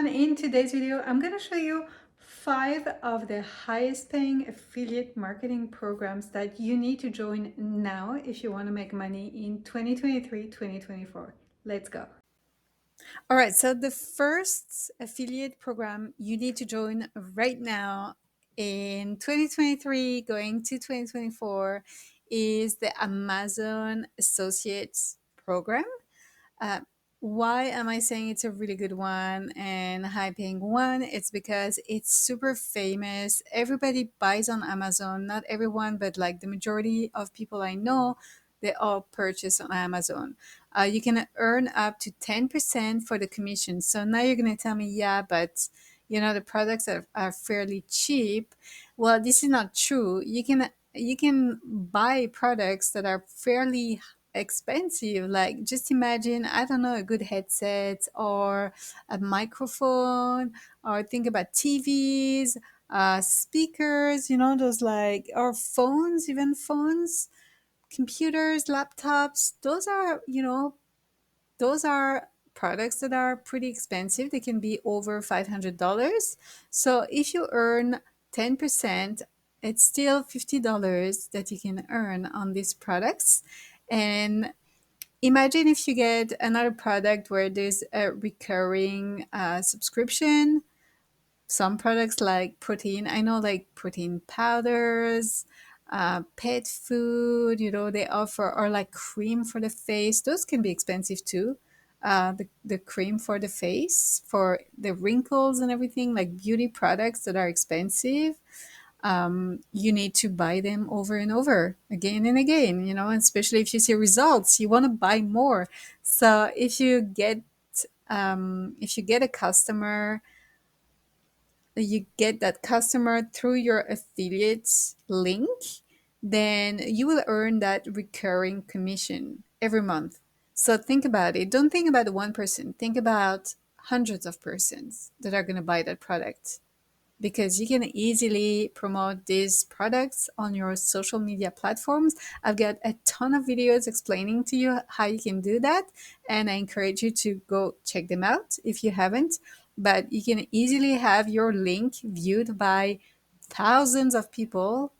everyone. In today's video, I'm going to show you 5 of the highest paying affiliate marketing programs that you need to join now if you want to make money in 2023, 2024. Let's go. All right, so the first affiliate program you need to join right now in 2023 going to 2024 is the Amazon Associates program. Uh, why am I saying it's a really good one and high paying one? It's because it's super famous. Everybody buys on Amazon. Not everyone, but like the majority of people I know, they all purchase on Amazon. You can earn up to 10% for the commission. So now you're going to tell me, yeah, but the products are fairly cheap. Well, this is not true. You can buy products that are fairly expensive. Like, just imagine, I don't know, a good headset or a microphone, or think about TVs, speakers, those, like, or phones, even phones, computers, laptops. Those are products that are pretty expensive. They can be over $500. So if you earn 10%, it's still $50 that you can earn on these products. And imagine if you get another product where there's a recurring subscription. Some products like protein, I know, like protein powders, pet food, they offer, or like cream for the face. Those can be expensive too. The cream for the face, for the wrinkles and everything, like beauty products that are expensive. You need to buy them over and over again and again, and especially if you see results, you want to buy more. So if you get a customer, you get that customer through your affiliate link, then you will earn that recurring commission every month. So think about it. Don't think about one person. Think about hundreds of persons that are going to buy that product, because you can easily promote these products on your social media platforms. I've got a ton of videos explaining to you how you can do that, and I encourage you to go check them out if you haven't. But you can easily have your link viewed by thousands of people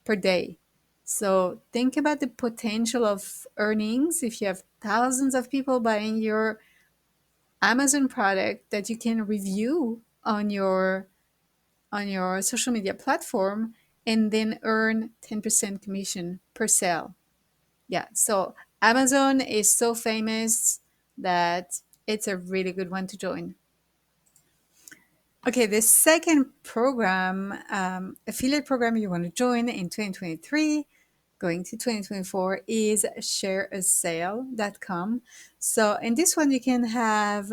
per day. So think about the potential of earnings if you have thousands of people buying your Amazon product that you can review on your social media platform, and then earn 10% commission per sale. Yeah, so Amazon is so famous that it's a really good one to join. Okay, the second program, affiliate program you want to join in 2023, going to 2024, is ShareSell.com. So in this one, you can have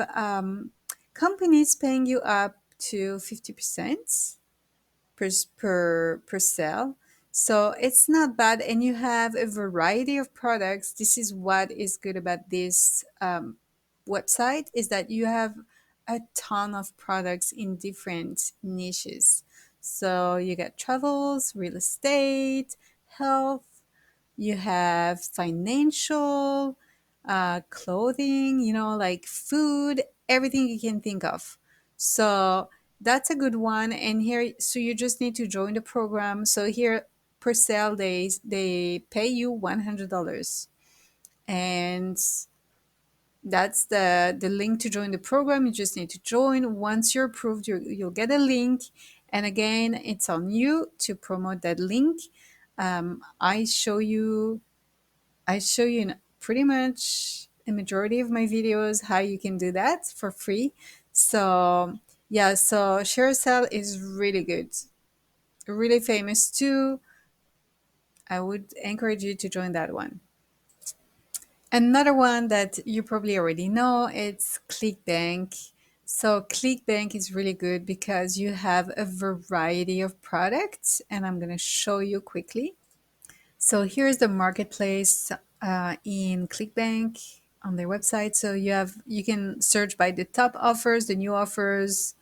companies paying you up to 50% per sale. So it's not bad, and you have a variety of products. This is what is good about this website, is that you have a ton of products in different niches. So you get travels, real estate, health, you have financial, clothing, like food, everything you can think of. So that's a good one. And here, so you just need to join the program. So here, per sale days, they pay you $100. And that's the link to join the program. You just need to join. Once you're approved, you'll get a link. And again, it's on you to promote that link. I show you in pretty much a majority of my videos how you can do that for free. So yeah, so ShareSell is really good, really famous too. I would encourage you to join that one. Another one that you probably already know, it's ClickBank. So ClickBank is really good because you have a variety of products, and I'm going to show you quickly. So here's the marketplace in ClickBank on their website. So you can search by the top offers, the new offers.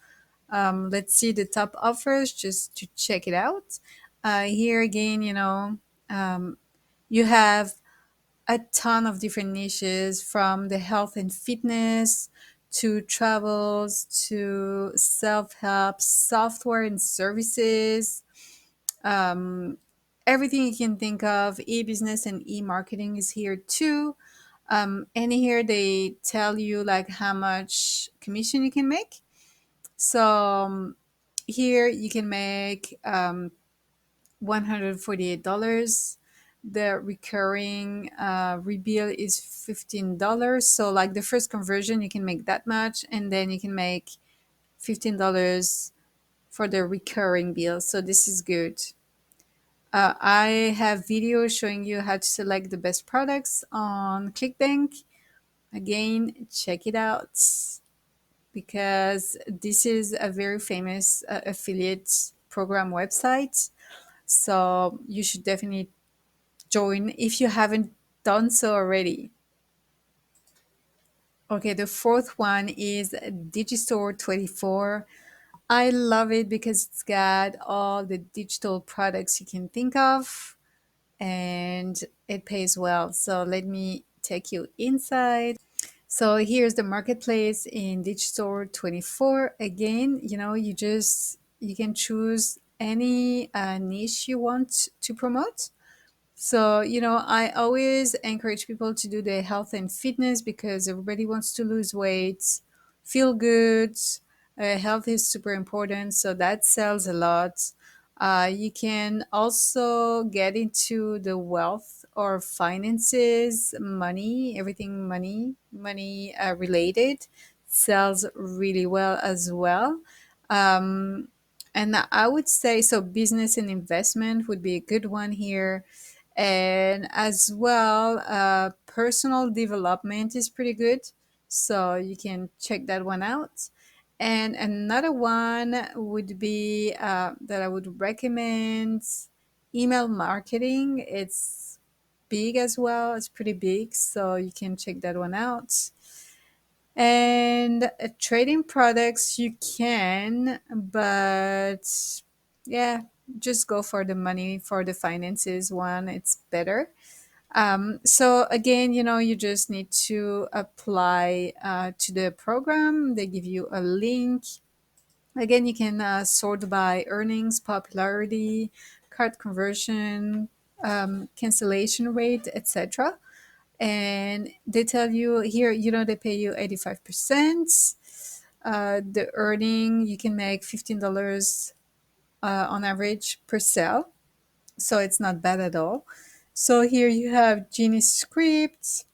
Let's see the top offers just to check it out. Here again, um, you have a ton of different niches, from the health and fitness to travels to self-help software and services, um, everything you can think of. E-business and e-marketing is here too. And here they tell you like how much commission you can make. So here you can make $148. The recurring rebill is $15. So like the first conversion, you can make that much, and then you can make $15 for the recurring bill. So this is good. I have videos showing you how to select the best products on ClickBank. Again, check it out because this is a very famous affiliate program website. So you should definitely join if you haven't done so already. Okay, the fourth one is Digistore 24. I love it because it's got all the digital products you can think of and it pays well. So let me take you inside. So here's the marketplace in Digistore 24. Again, you can choose any niche you want to promote. So, I always encourage people to do their health and fitness because everybody wants to lose weight, feel good. Health is super important, so that sells a lot. You can also get into the wealth or finances, money, everything money related sells really well as well. Um, and I would say so, business and investment would be a good one here, and as well personal development is pretty good, so you can check that one out. And another one would be that I would recommend, email marketing. It's big as well, it's pretty big, so you can check that one out. And trading products you can, but yeah, just go for the money, for the finances one, it's better. So again, you just need to apply to the program. They give you a link. Again, you can sort by earnings, popularity, card conversion, cancellation rate, etc. And they tell you here, they pay you 85%. The earning, you can make $15 on average per sale. So it's not bad at all. So here you have Genie Script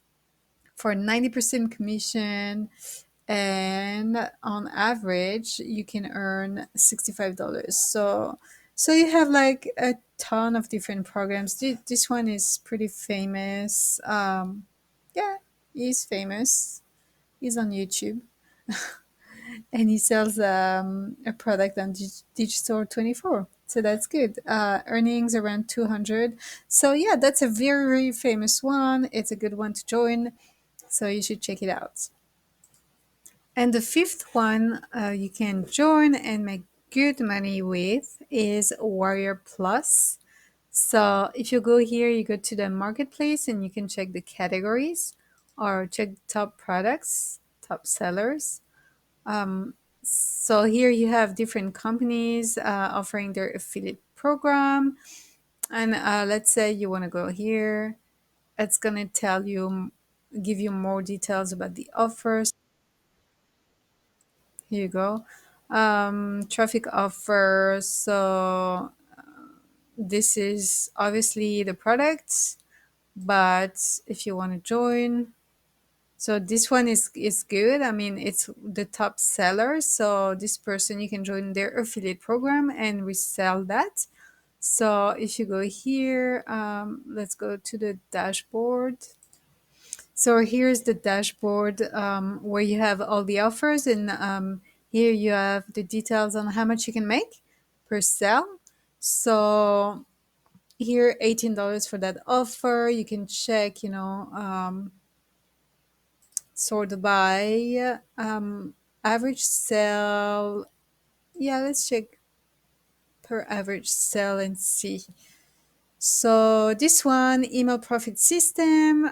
for 90% commission, and on average you can earn $65. So you have like a ton of different programs. This one is pretty famous. Yeah, he's famous. He's on YouTube and he sells a product on Digistore 24. So that's good. Earnings around 200. So yeah, that's a very, very famous one. It's a good one to join. So you should check it out. And the fifth one you can join and make good money with is Warrior Plus. So if you go here, you go to the marketplace and you can check the categories or check top products, top sellers. So here you have different companies offering their affiliate program. And let's say you want to go here. It's going to give you more details about the offers. Here you go. Traffic offer. So this is obviously the product, but if you want to join, so this one is good. I mean, it's the top seller. So this person, you can join their affiliate program and resell that. So if you go here, let's go to the dashboard. So here's the dashboard where you have all the offers, and here you have the details on how much you can make per sale. So here, $18 for that offer. You can check, sort by average sale. Yeah, let's check per average sale and see. So this one, email profit system,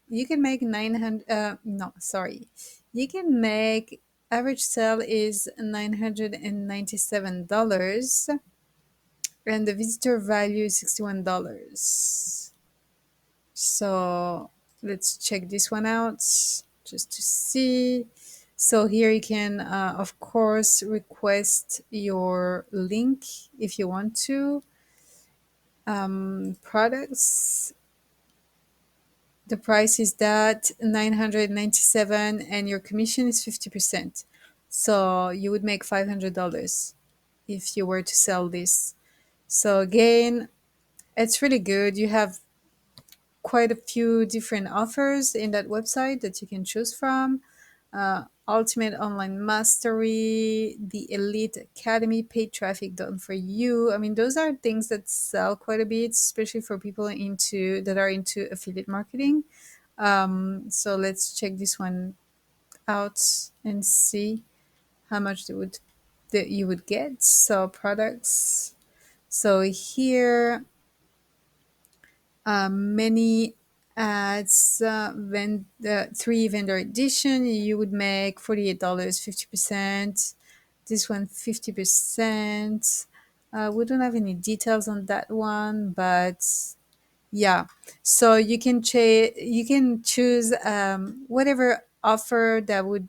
you can make 900, no, sorry. you can make average sale is $997 and the visitor value is $61. So let's check this one out just to see. So here you can, of course, request your link if you want to. Products, the price is that 997 and your commission is 50%. So you would make $500 if you were to sell this. So again, it's really good. You have quite a few different offers in that website that you can choose from. Ultimate Online Mastery, the Elite Academy, paid traffic done for you. I mean, those are things that sell quite a bit, especially for people into that are into affiliate marketing. So let's check this one out and see how much that you would get. So products. So here many ads, three vendor edition, you would make $48, 50%. This one 50%. We don't have any details on that one, but yeah. So you can choose whatever offer that would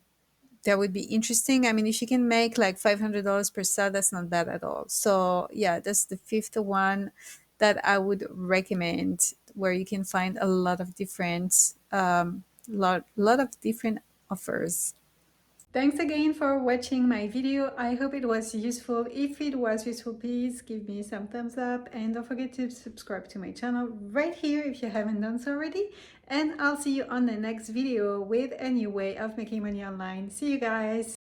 be interesting. I mean, if you can make like $500 per sale, that's not bad at all. So yeah, that's the fifth one that I would recommend, where you can find a lot of different lot of different offers. Thanks again for watching my video. I hope it was useful. If it was useful, please give me some thumbs up and don't forget to subscribe to my channel right here if you haven't done so already. And I'll see you on the next video with a new way of making money online. See you guys.